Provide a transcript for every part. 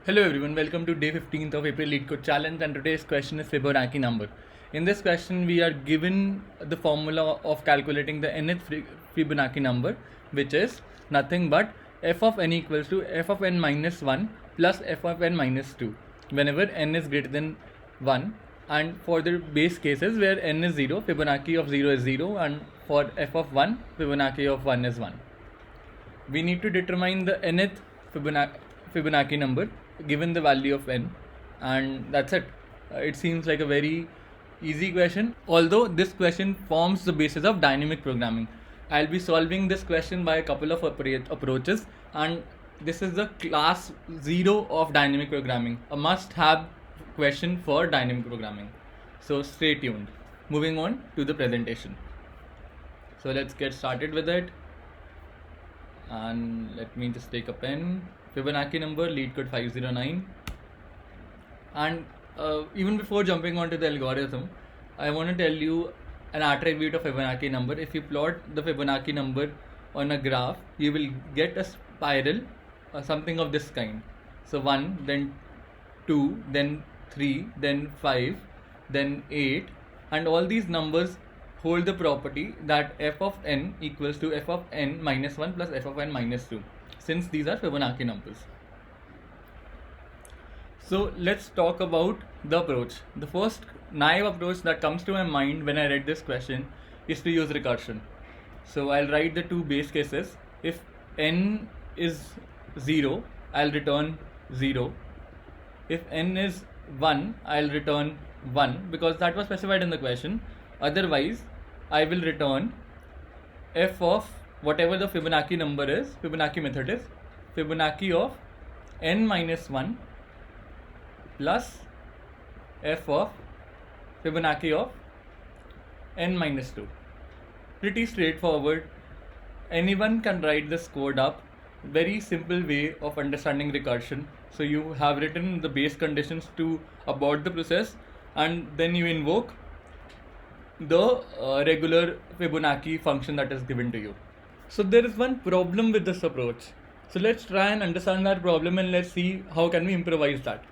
Hello everyone, welcome to day 15th of April Lead Code Challenge, and today's question is Fibonacci number. In this question we are given the formula of calculating the nth Fibonacci number, which is nothing but f of n equals to f of n minus 1 plus f of n minus 2 whenever n is greater than 1, and for the base cases where n is 0, Fibonacci of 0 is 0, and for f of 1, Fibonacci of 1 is 1. We need to determine the nth Fibonacci number given the value of n, and that's it. It seems like a very easy question, although this question forms the basis of dynamic programming. I'll be solving this question by a couple of approaches, and this is the class 0 of dynamic programming, a must have question for dynamic programming. So stay tuned. Moving on to the presentation. So let's get started with it. And let me just take a pen. Fibonacci number, lead code 509. And even before jumping onto the algorithm, I want to tell you an attribute of Fibonacci number. If you plot the Fibonacci number on a graph, you will get a spiral, something of this kind. So 1, then 2, then 3, then 5, then 8, and all these numbers hold the property that f of n equals to f of n minus 1 plus f of n minus 2, since these are Fibonacci numbers. So let's talk about the approach. The first naive approach that comes to my mind when I read this question is to use recursion. So I'll write the two base cases. If n is 0, I'll return 0. If n is 1, I'll return 1 because that was specified in the question. Otherwise, I will return f of whatever the Fibonacci number is, Fibonacci method is, Fibonacci of n minus 1 plus f of Fibonacci of n minus 2. Pretty straightforward. Anyone can write this code up. Very simple way of understanding recursion. So you have written the base conditions to abort the process, and then you invoke the regular Fibonacci function that is given to you. So there is one problem with this approach. So let's try and understand that problem, and let's see how can we improvise that.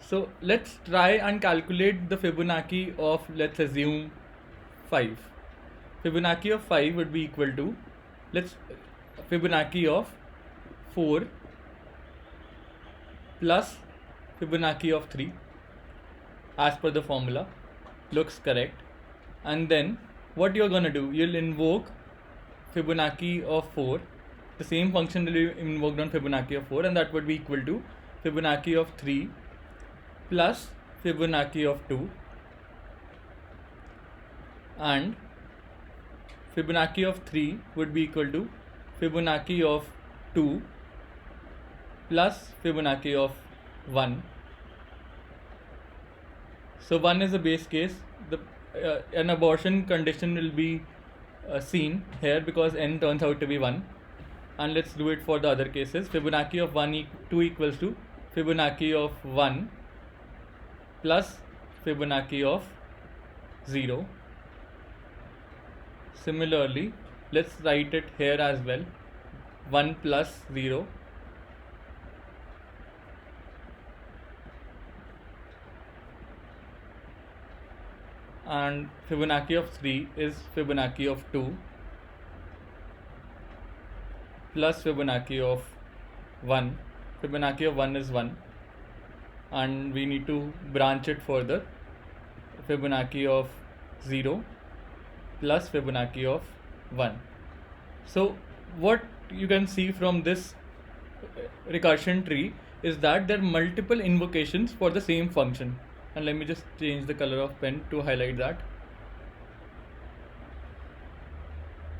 So let's try and calculate the Fibonacci of, let's assume, 5. Fibonacci of 5 would be equal to, Fibonacci of 4 plus Fibonacci of 3 as per the formula. Looks correct. And then what you're gonna do, you'll invoke Fibonacci of 4. The same function will be invoked on Fibonacci of 4, and that would be equal to Fibonacci of 3 plus Fibonacci of 2, and Fibonacci of 3 would be equal to Fibonacci of 2 plus Fibonacci of 1. So 1 is the base case. An abortion condition will be seen here because n turns out to be 1. And let's do it for the other cases. Fibonacci of 2 equals to Fibonacci of 1 plus Fibonacci of 0. Similarly, let's write it here as well. 1 plus 0. And Fibonacci of 3 is Fibonacci of 2 plus Fibonacci of 1. Fibonacci of 1 is 1, and we need to branch it further. Fibonacci of 0 plus Fibonacci of 1. So what you can see from this recursion tree is that there are multiple invocations for the same function. And let me just change the color of pen to highlight that.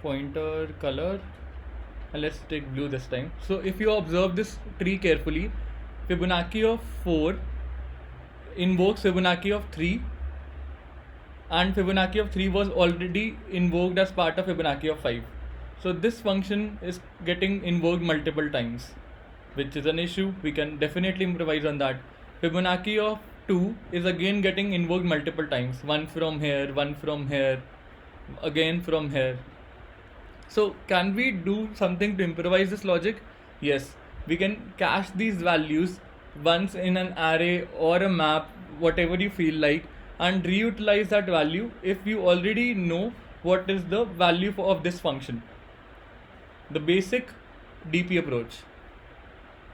Pointer color, and let's take blue this time. So if you observe this tree carefully, Fibonacci of 4 invokes Fibonacci of 3, and Fibonacci of 3 was already invoked as part of Fibonacci of 5. So this function is getting invoked multiple times, which is an issue. We can definitely improvise on that. Fibonacci of 2 is again getting invoked multiple times. One from here, one from here, again from here. So can we do something to improvise this logic? Yes, we can cache these values once in an array or a map, whatever you feel like, and reutilize that value if you already know what is the value of this function. The basic DP approach.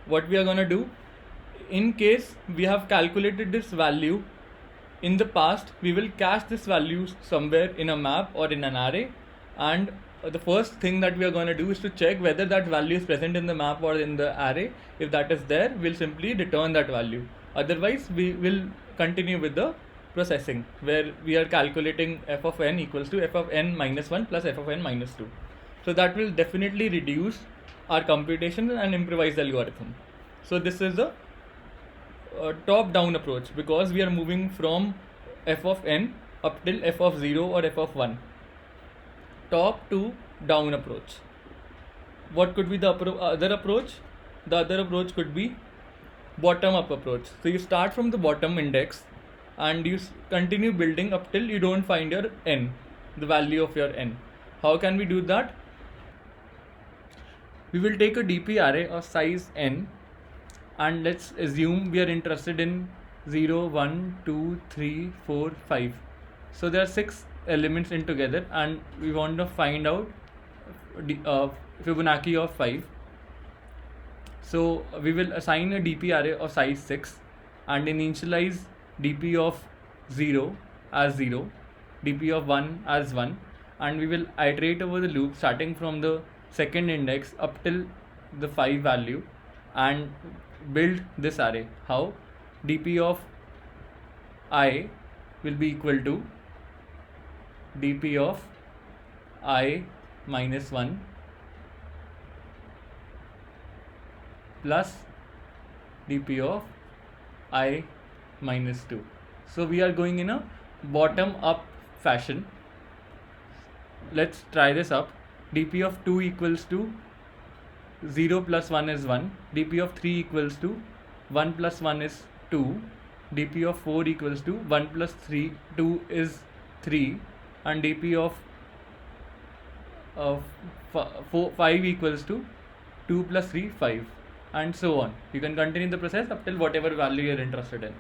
What we are going to do, in case we have calculated this value in the past, we will cache this value somewhere in a map or in an array, and the first thing that we are going to do is to check whether that value is present in the map or in the array. If that is there, we'll simply return that value. Otherwise, we will continue with the processing where we are calculating f of n equals to f of n minus 1 plus f of n minus 2. So that will definitely reduce our computation and improvise the algorithm. So this is the top down approach, because we are moving from f of n up till f of 0 or f of 1. Top to down approach. What could be the other approach? The other approach could be bottom up approach. So you start from the bottom index and you continue building up till you don't find your n, the value of your n. How can we do that? We will take a DP array of size n, and let's assume we are interested in 0, 1, 2, 3, 4, 5. So there are 6 elements in together, and we want to find out Fibonacci of 5. So we will assign a DP array of size 6 and initialize DP of 0 as 0, DP of 1 as 1, and we will iterate over the loop starting from the second index up till the 5 value and build this array. How? DP of I will be equal to DP of I minus 1 plus DP of I minus 2. So we are going in a bottom up fashion. Let's try this up. DP of 2 equals to 0 plus 1 is 1. DP of 3 equals to 1 plus 1 is 2. DP of 4 equals to 1 plus 2 is 3. And DP of 5 equals to 2 plus 3, 5. And so on. You can continue the process up till whatever value you are interested in.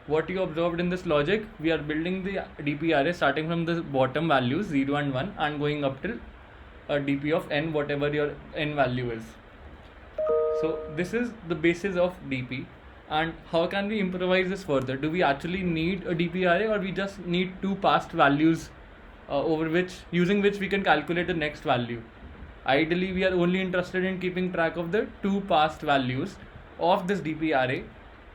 What you observed in this logic, we are building the DP array starting from the bottom values 0 and 1 and going up till a DP of n, whatever your n value is. So this is the basis of DP. And how can we improvise this further? Do we actually need a DP array, or we just need 2 past values using which we can calculate the next value? Ideally, we are only interested in keeping track of the 2 past values of this DP array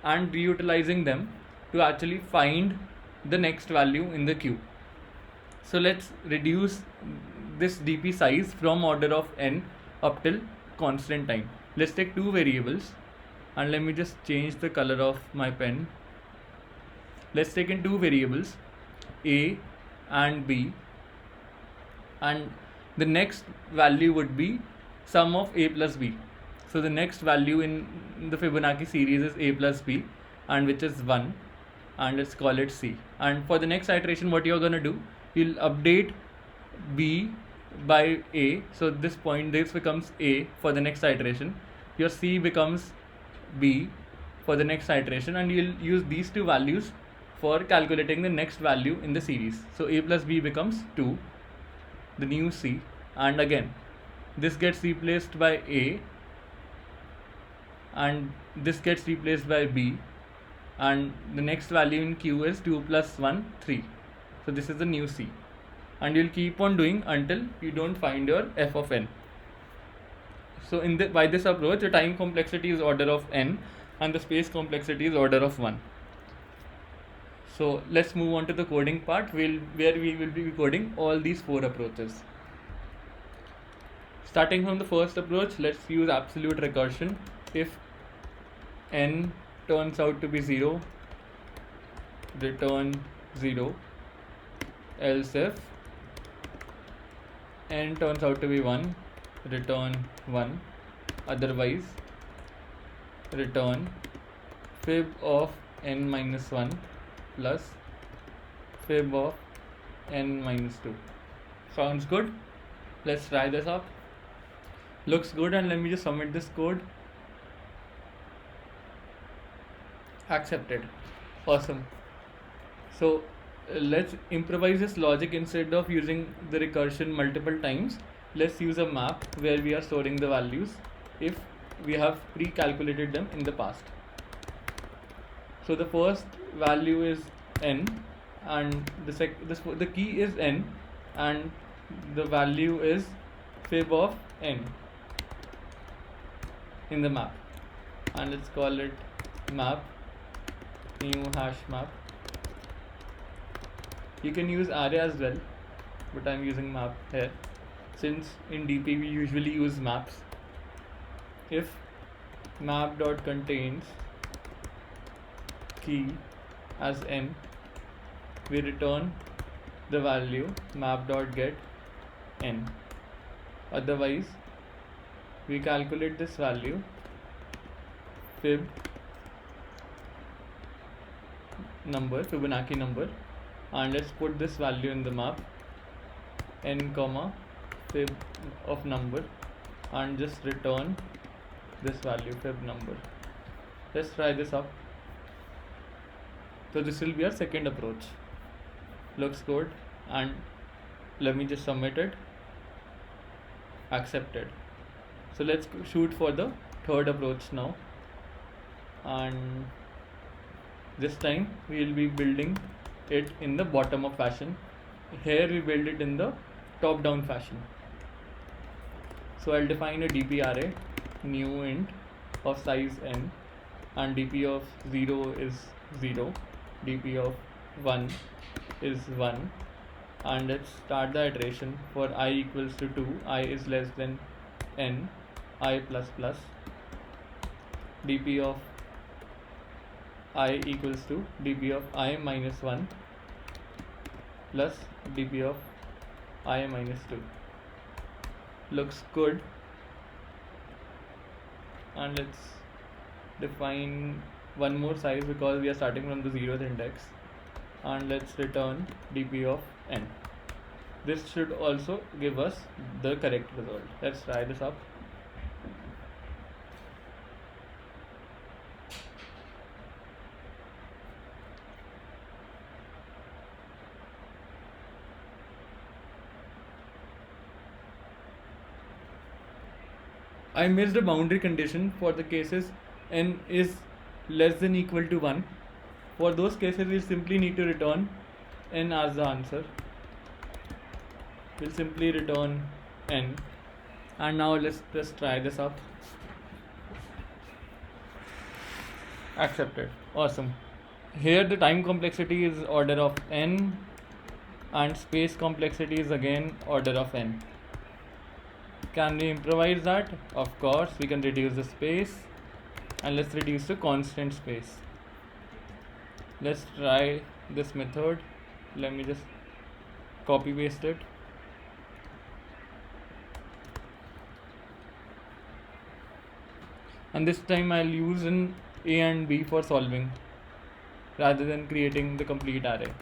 and reutilizing them to actually find the next value in the queue. So let's reduce this DP size from order of n up till constant time. Let's take 2 variables, and let me just change the color of my pen. Let's take in 2 variables, a and b, and the next value would be sum of a plus b. So the next value in the Fibonacci series is a plus b, and which is 1, and let's call it c. And for the next iteration, what you're going to do, you'll update b by a. So this becomes a for the next iteration. Your c becomes b for the next iteration, and you'll use these 2 values for calculating the next value in the series. So a plus b becomes 2, the new c, and again this gets replaced by a, and this gets replaced by b, and the next value in q is 2 plus 1, 3. So this is the new c, and you'll keep on doing until you don't find your f of n. So by this approach, the time complexity is order of n and the space complexity is order of 1. So let's move on to the coding part, where we will be coding all these 4 approaches. Starting from the first approach, let's use absolute recursion. If n turns out to be 0, return 0. Else if n turns out to be 1, return 1. Otherwise, return fib of n minus 1 plus fib of n minus 2. Sounds good? Let's try this up. Looks good, and let me just submit this code. Accepted. Awesome. So let's improvise this logic. Instead of using the recursion multiple times, let's use a map where we are storing the values if we have pre-calculated them in the past. So the first value is n, and the key is n, and the value is fib of n in the map, and let's call it map, new hash map. You can use array as well, but I'm using map here since in DP we usually use maps. If map dot contains key as n, we return the value map dot get n. Otherwise, we calculate this value fib number, Fibonacci number, and let's put this value in the map n comma fib of number, and just return this value fib number. Let's try this up. So this will be our second approach. Looks good, and let me just submit it. Accepted. So let's shoot for the third approach now, and this time we will be building it in the bottom up fashion. Here we build it in the top down fashion. So I'll define a DP array, new int of size n, and DP of 0 is 0, DP of 1 is 1, and let's start the iteration. For I equals to 2, I is less than n, I plus plus, DP of I equals to DP of I minus 1 plus DP of I minus 2. Looks good, and let's define one more size because we are starting from the 0th index, and let's return DP of n. This should also give us the correct result. Let's try this up. I missed a boundary condition for the cases n is less than equal to 1. For those cases, we'll simply need to return n as the answer. We'll simply return n, and now let's just try this up. Accepted. Awesome. Here the time complexity is order of n, and space complexity is again order of n. Can we improvise that? Of course, we can reduce the space, and let's reduce the constant space. Let's try this method. Let me just copy paste it. And this time I'll use an A and B for solving rather than creating the complete array.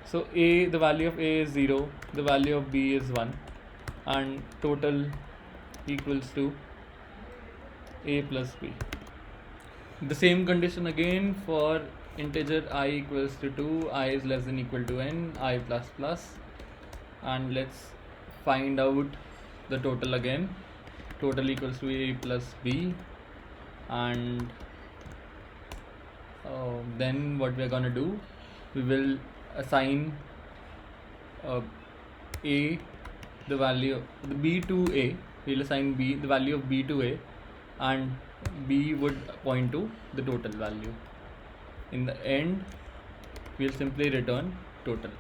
So A, the value of A is 0, the value of B is 1, and total equals to A plus B. The same condition again for integer I equals to 2, I is less than equal to n, I plus plus, and let's find out the total again. Total equals to A plus B, and then what we are gonna do, we will assign A the value of the B to A. We'll assign B the value of B to A, and B would point to the total value. In the end, we'll simply return total.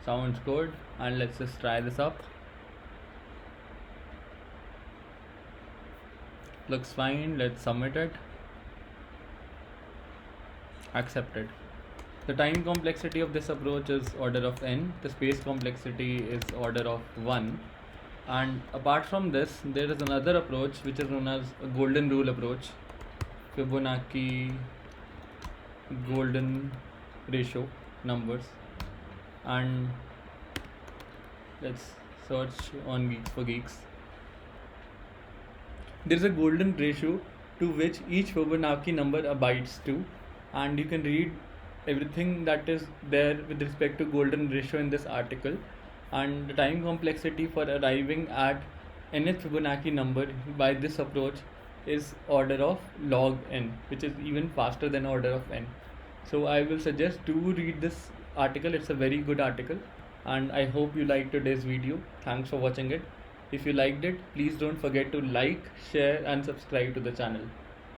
Sounds good, and let's just try this up. Looks fine. Let's submit it. Accepted. The time complexity of this approach is order of n, the space complexity is order of 1, and apart from this there is another approach which is known as a golden rule approach, Fibonacci golden ratio numbers, and let's search on Geeks for Geeks. There is a golden ratio to which each Fibonacci number abides to, and you can read everything that is there with respect to golden ratio in this article. And the time complexity for arriving at nth Fibonacci number by this approach is order of log n, which is even faster than order of n. So I will suggest to read this article. It's a very good article, and I hope you liked today's video. Thanks for watching it. If you liked it, please don't forget to like, share and subscribe to the channel.